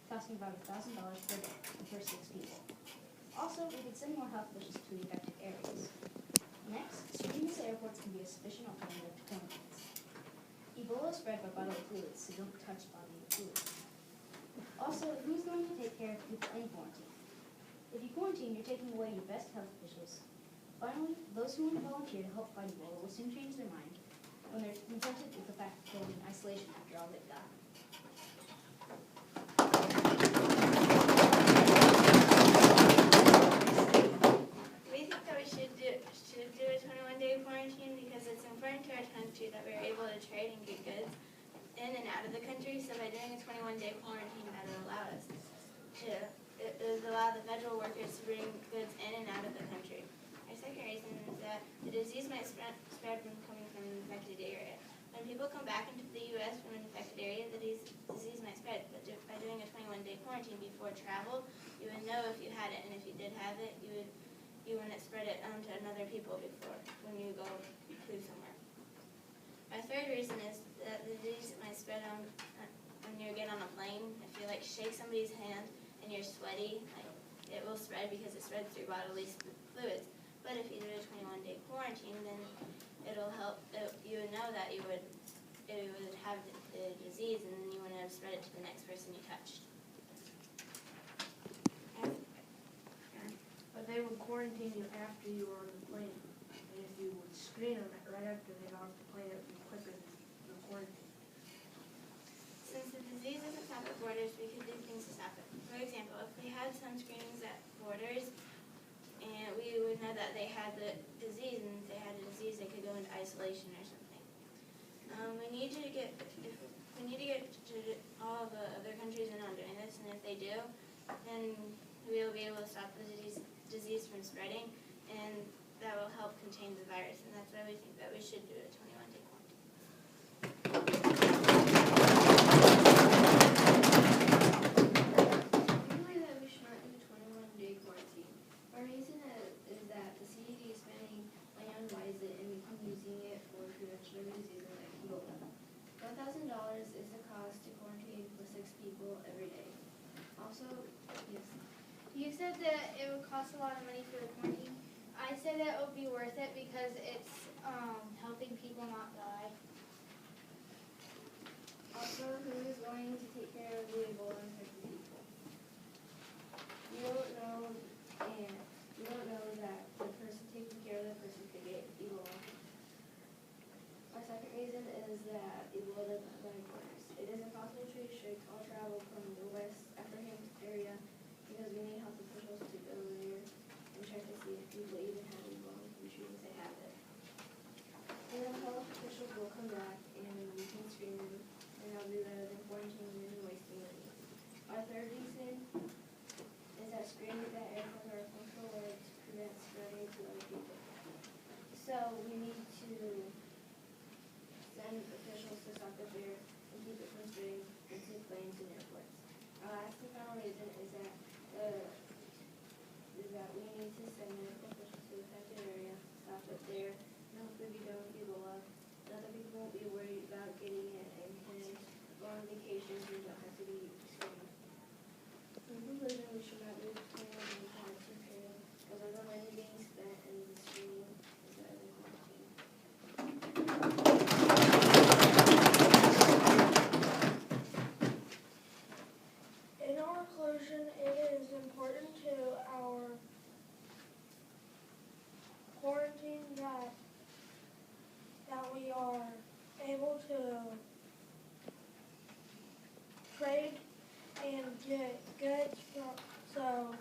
costing about $1,000 per day and for 6 people. Also, we could send more health officials to the affected areas. Next, screenings at airports can be a sufficient alternative to quarantines. Ebola is spread by bodily fluids, so don't touch bodily fluids. Also, who's going to take care of people in quarantine? If you quarantine, you're taking away your best health officials. Finally, those who want to volunteer to help fight Ebola will soon change their mind when they're confronted with the fact that they're in isolation after all they've done. We think that we should do a 21-day quarantine because it's important to our country that we're able to trade and get goods in and out of the country. So by doing a 21-day quarantine, that would allow us to allow the federal workers to bring goods in and out of the country. Our second reason is that the disease might spread from coming from an infected area. When people come back into the U.S. from an infected area, the disease might spread. But by doing a 21-day quarantine before travel, you would know if you had it, and if you did have it, you wouldn't spread it onto other people before when you go to somewhere. Our third reason is that the disease might spread when you get on a plane. If you shake somebody's hand and you're sweaty, it will spread because it spreads through bodily fluids. But if you do a 21-day quarantine, then it'll help. You would know that it would have the disease, and then you wouldn't have spread it to the next person you touched. But they would quarantine you after you were on the plane. And if you would screen them right after they got off the plane, it would be quicker than the quarantine. Since the disease doesn't stop at borders, we could do things to stop it. For example, if we had some screenings at borders, and we would know that they had the disease, and if they had a disease, they could go into isolation or something. We need to get to all the other countries in on doing this, and if they do, then we will be able to stop the disease from spreading, and that will help contain the virus, and that's why we think that we should do a 21-day quarantine. We believe that we should not do a 21-day quarantine. Our reason is that the CDC is spending money on wisely and we can be using it for prevention of diseases like Ebola. $1,000 is the cost to quarantine for 6 people every day. Also, yes. You said that it would cost a lot of money for the quarantine. I said that it would be worth it because it's helping people not die. Also, who is going to take care of the Ebola infected people? We don't know that the person taking care of the person could get Ebola. Our second reason is that Ebola does not go to borders. It is impossible to restrict all travel from the West African area because we need health officials to go there and check to see if people even have Ebola in countries if they have it. And then health officials will come back and we can screen them, and that'll be better than quarantining and wasting money. Our third reason is that screening at airports are a functional way to prevent spreading to other people. So we need to send officials to stop the fear and keep it from spreading into planes and airports. Our last and final reason is that we need to send medical officials to the affected area, stop it there, and hopefully be done with Ebola. And other people won't be worried about getting it and can go on vacations and don't have to be screened. In conclusion, we should not do 21-day quarantine period because there's no money being spent in the screening instead of the quarantine. In our conclusion, it is important to our quarantine that we are able to trade and get goods so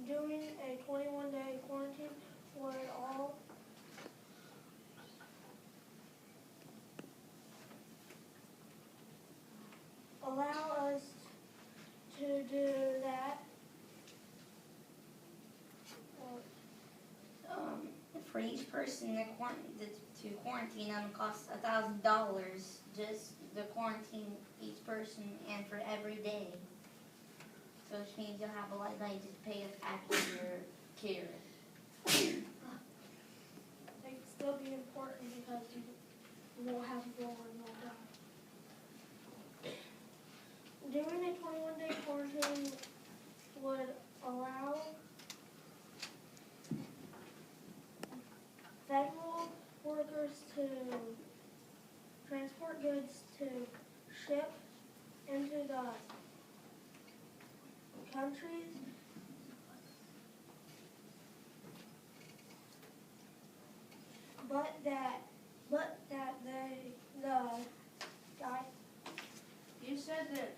doing a 21-day quarantine would all allow us to do that. For each person to quarantine them costs $1,000, just the quarantine each person and for every day. So which means you'll have a lot of money to pay us after your care. They can still be important because you won't have to go on no time. ship into the countries but that the guy You said that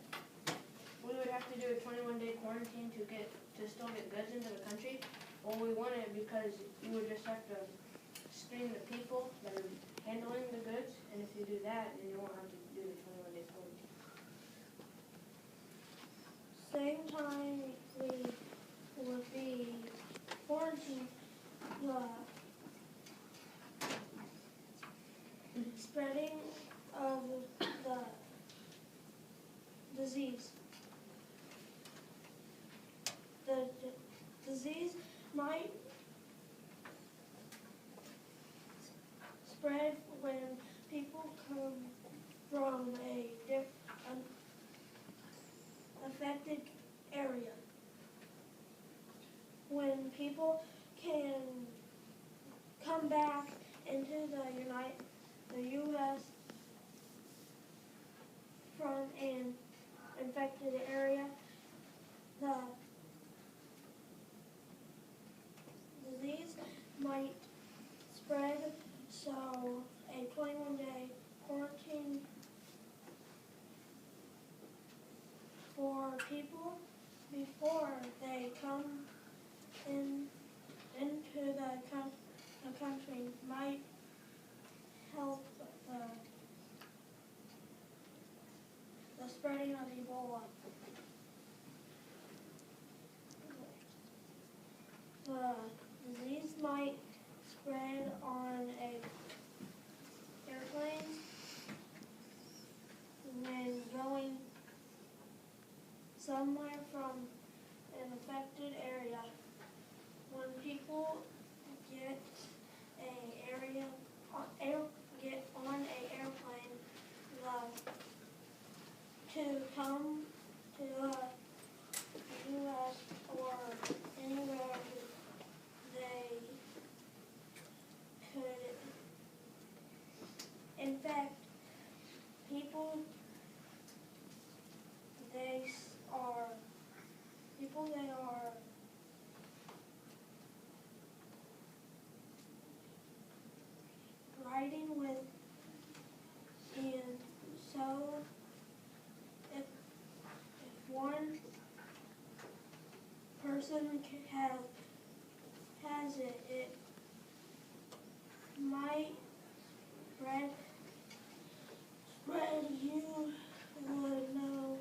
we would have to do a 21-day quarantine to still get goods into the country. Well, we want it because you would just have to screen the people that are handling the goods, and if you do that, then you won't have to do the 21-day quarantine. same time we would be quarantined the spreading of the disease. The disease might spread when people come from an affected area. When people can come back into the U.S. from an infected area, the disease might spread, so a 21-day quarantine for people before they come into the country might help the spreading of Ebola. The disease might spread on airplanes when going somewhere from an affected area. When people get on an airplane to come to the U.S. or anywhere they could infect people, they are riding with, and so if one person has it, it might spread. You would know.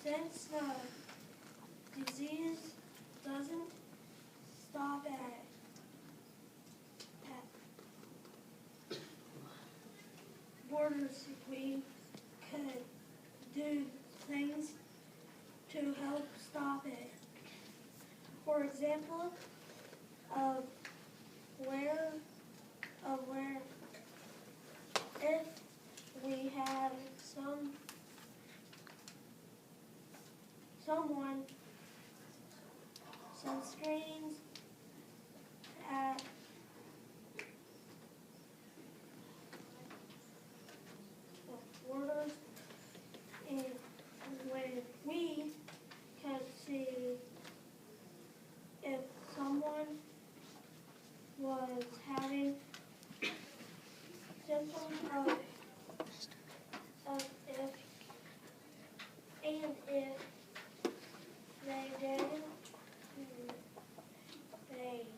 Since the disease doesn't stop at borders, we could do things to help stop it. For example, where if we had some screenings at the borders, and when we can see if someone was having symptoms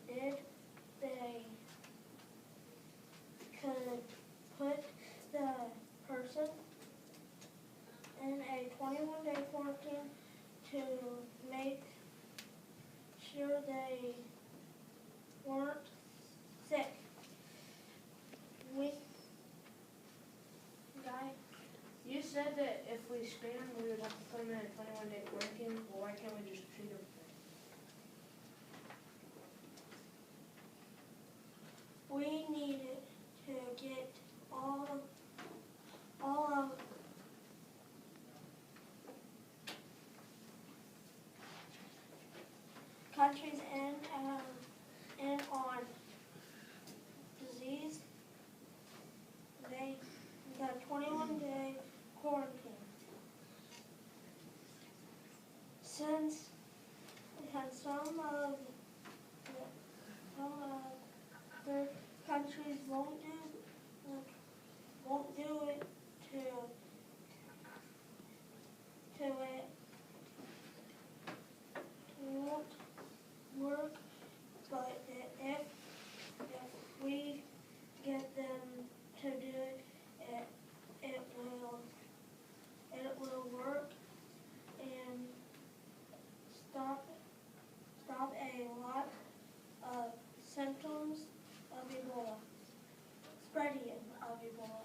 if they could put the person in a 21-day quarantine to make sure they weren't sick. You said that if we we screen them, we would have to put them in a 21-day quarantine. Well, why can't we just treat them? We needed to get all of countries in on disease. The 21-day quarantine. Since some other countries won't do it won't work, but if we get them to do it, it will work and stop a lot of symptoms of Ebola, spreading of Ebola.